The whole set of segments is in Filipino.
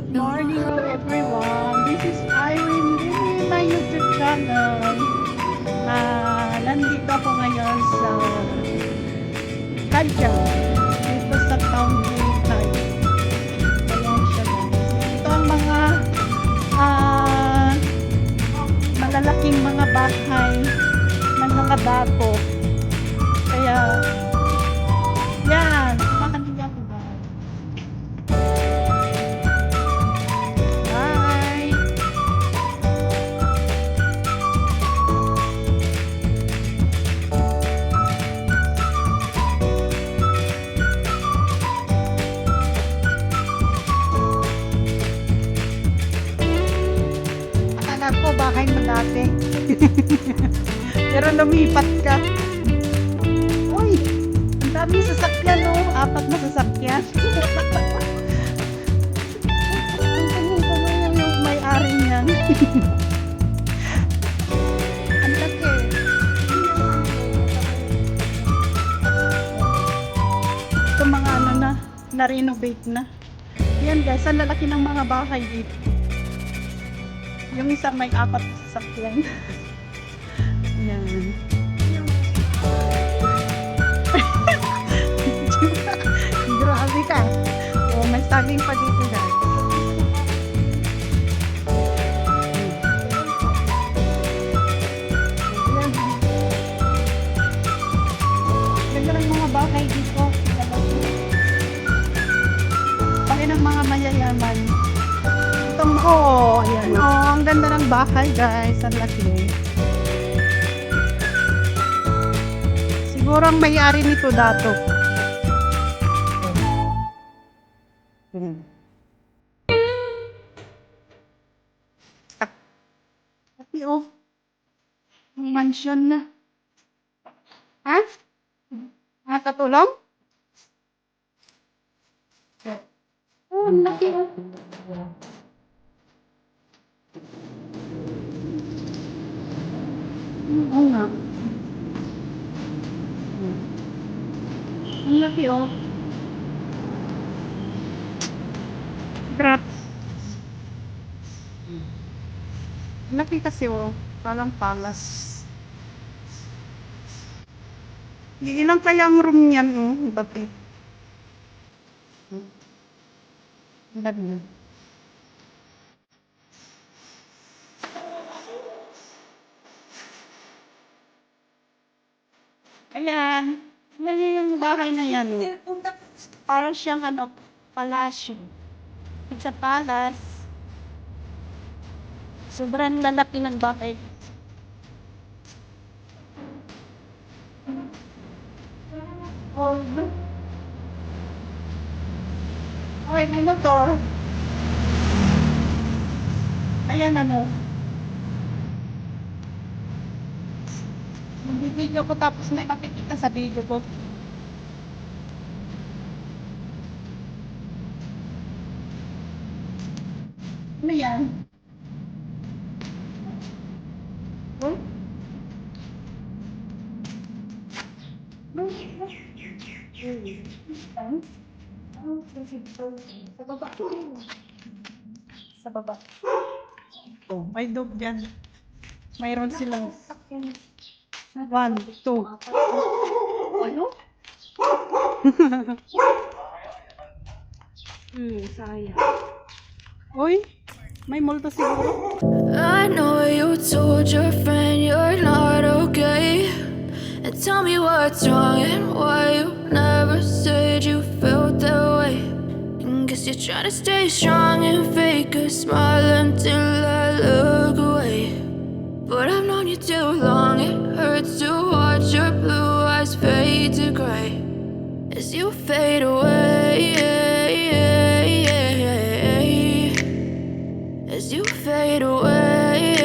Good morning to everyone. This is Irene in my YouTube channel. Nandito ako ngayon sa Kadya, dito sa Town Taytay. Ayan siya guys. Ito ang mga malalaking mga bahay ng mga dato. Kaya, yan, makaniya ko ba? Bye! Akala ko bahay mo dati. Pero lumipat ka. Uy! Ang daming sasakyan, no? 4 na sasakyan. Tingin ko ngayon yung may-ari niyan. Ang laki. Ito mga ano na-renovate na. Yan guys, ang lalaki ng mga bahay dito. Yung isa may 4 na sasakyan. Yan. Grabe ka. Oh, may saging pa dito guys. Yan. Ganda ng mga bahay dito. Paki ng mga mayayaman. Itong, ayan. Ang ganda ng bahay guys. Ang laki. Siguro ang may-ari nito dato. Tapi oh, mansion na. Ha? Nakatulong? Oh, ang laki oh. Oo nga. Ang laki oh. Grabe. Ang laki kasi oh. Parang palace. Ilang kaya ang room niyan oh. Ba't eh. Ang dami. Ayan. Ayan yung bahay na yan. Parang siyang ano, palasyo. It's a palace. Sobrang lalaki ng bahay. Okay, may motor. Ayan ano. Mag-video ko tapos may makikita sa video ko. Ano yan? Oh? Sa baba. Sa baba. Oh, may dog dyan. Mayroon silang 1, 2. Ano? Sayang. Uy, may multo siguro. I know you told your friend you're not okay. And tell me what's wrong and why you never said you felt that way. And guess you're trying to stay strong and fake a smile until I look away. But I've known you too long, it hurts to watch your blue eyes fade to gray as you fade away. As you fade away.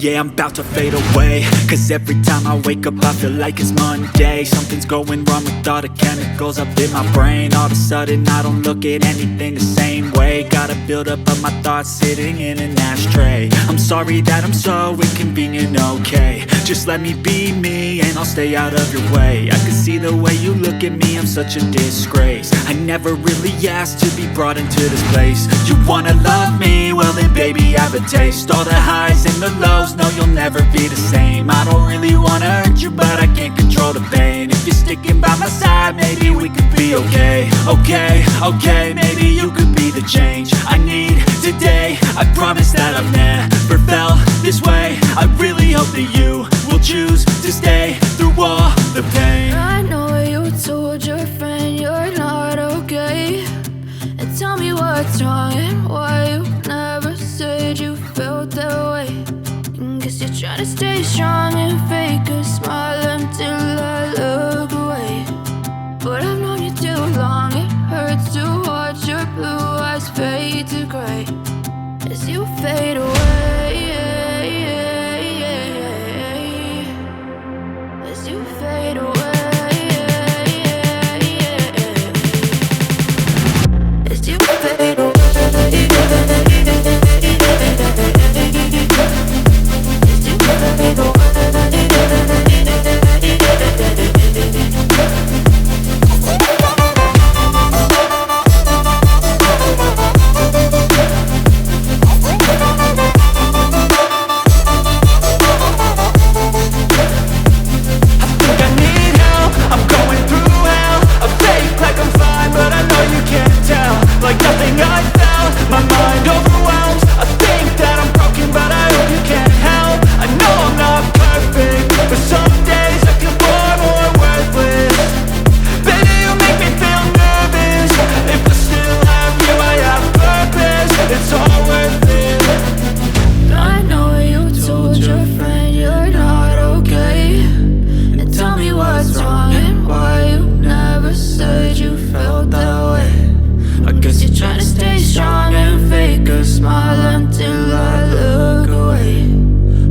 yeah, I'm about to fade away. Cause every time I wake up I feel like it's Monday. Something's going wrong with all the chemicals up in my brain. All of a sudden I don't look at anything the same way. Gotta build up of my thoughts sitting in an ashtray. I'm sorry that I'm so inconvenient, okay. Just let me be me and I'll stay out of your way. I can see the way you look at me, I'm such a disgrace. I never really asked to be brought into this place. You wanna love me? Well then baby have a taste. All the highs and the lows, no you'll never be the same. I don't really wanna hurt you but I can't control the pain. If you're sticking by my side, maybe we could be okay. Okay, maybe you could be the change I need today. I promise that I've never felt this way. I really hope that you will choose to stay through all the pain. I know you told your friend you're not okay, and tell me what's wrong and why you never said you felt that way. And guess you're trying to stay strong and fake a smile until I look away. But I've known you too long, it hurts to watch your blue eyes fade to gray as you fade away. As you fade away. As you fade away. As you fade away. Like nothing I felt, my mind overwhelmed. I think that I'm broken, but I hope you can't help. I know I'm not perfect, but some days I feel far more worthless. Baby, you make me feel nervous. If I still have you, I have purpose. It's all worth it. I know you told your friend you're not okay, and tell me what's wrong and why you never said you felt that way. I guess you're trying to stay strong and fake a smile until I look away.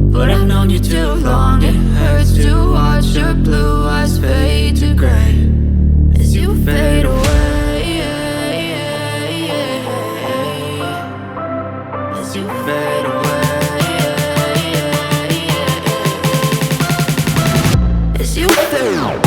But I've known you too long, it hurts to watch your blue eyes fade to gray as you fade away. As you fade away. As you fade away.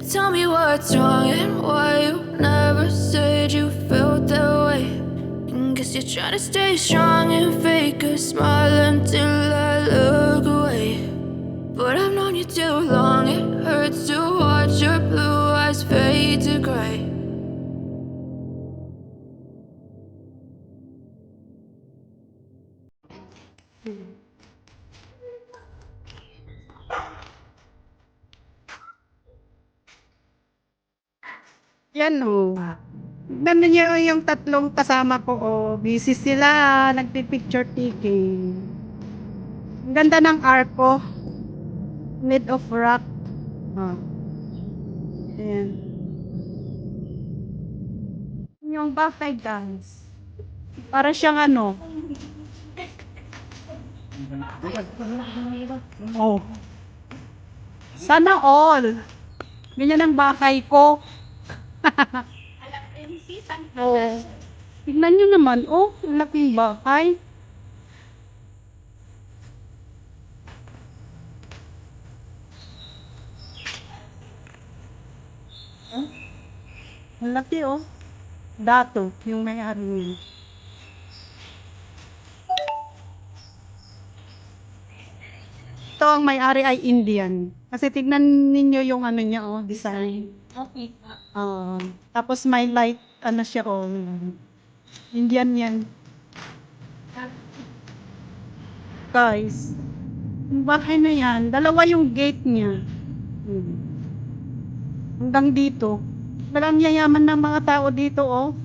Tell me what's wrong and why you never said you felt that way. And guess you're trying to stay strong and fake a smile until I look away. But I've known you too long, it hurts to watch your blue eyes fade to gray. Yan o. Tignan niyo yung tatlong kasama ko o. Busy sila, nagpipicture taking. Ang ganda ng arko. Made of rock. Oh. Ayan. Yung buffet dance. Para siyang ano. Oh. Sana all. Ganyan ang bahay ko. Oo. Tignan nyo naman, oh, ang laking bahay. Ang laki, oh. Dato, yung may-ari niya. Ito ang may-ari ay Indian. Kasi tignan ninyo yung ano niya, oh, design. Okay. Tapos may light, ano siya, oh. Indian yan. Guys, Yung bahay na yan, dalawa yung gate niya. Hanggang dito. Walang yayaman ng mga tao dito, oh.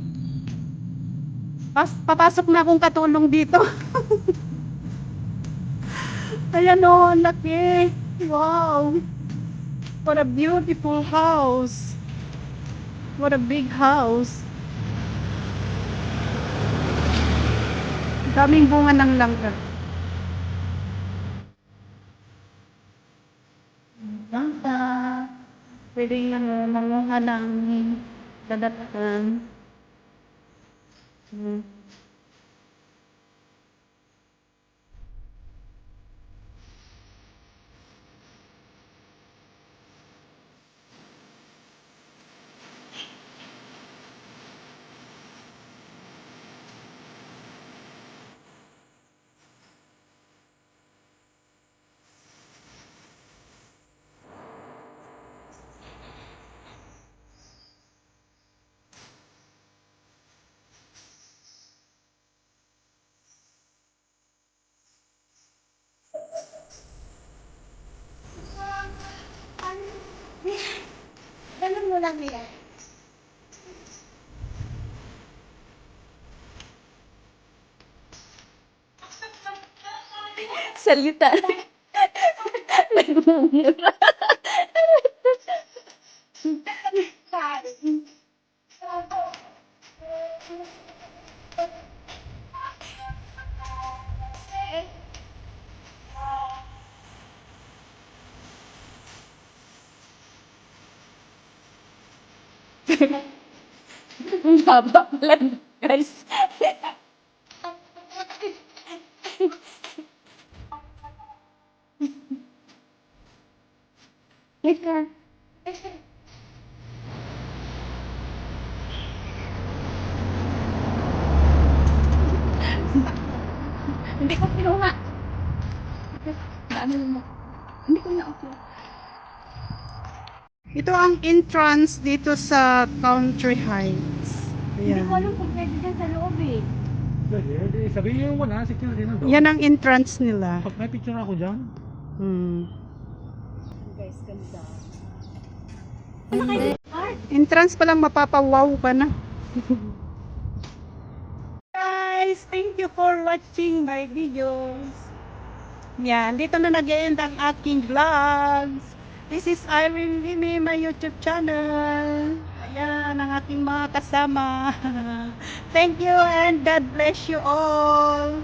Papasok na akong katulong dito. Ayan, oh, ang laki. Wow. What a beautiful house. What a big house. Daming bunga ng langka. Langka. Pwede manguha ng dadatan. Ganun mo lang yan. Salita. Nagmumura. Ang haba pala, guys. Ika. Hindi ko kinuha. Ano mo? Hindi ko na okay. Ito ang entrance dito sa Country Heights. Hindi ko Ayan. alam kung pwede dyan sa loob eh. Pwede, sabihin mo na, security na doon. Yan ang entrance nila. Pag may picture ako dyan. Guys, ganda. Entrance pa lang mapapawaw ka na. Guys, thank you for watching my videos. Yan, dito na nag-end ang aking vlogs. This is Irene Vimy, my YouTube channel. Ayan, ang aking mga kasama. Thank you and God bless you all.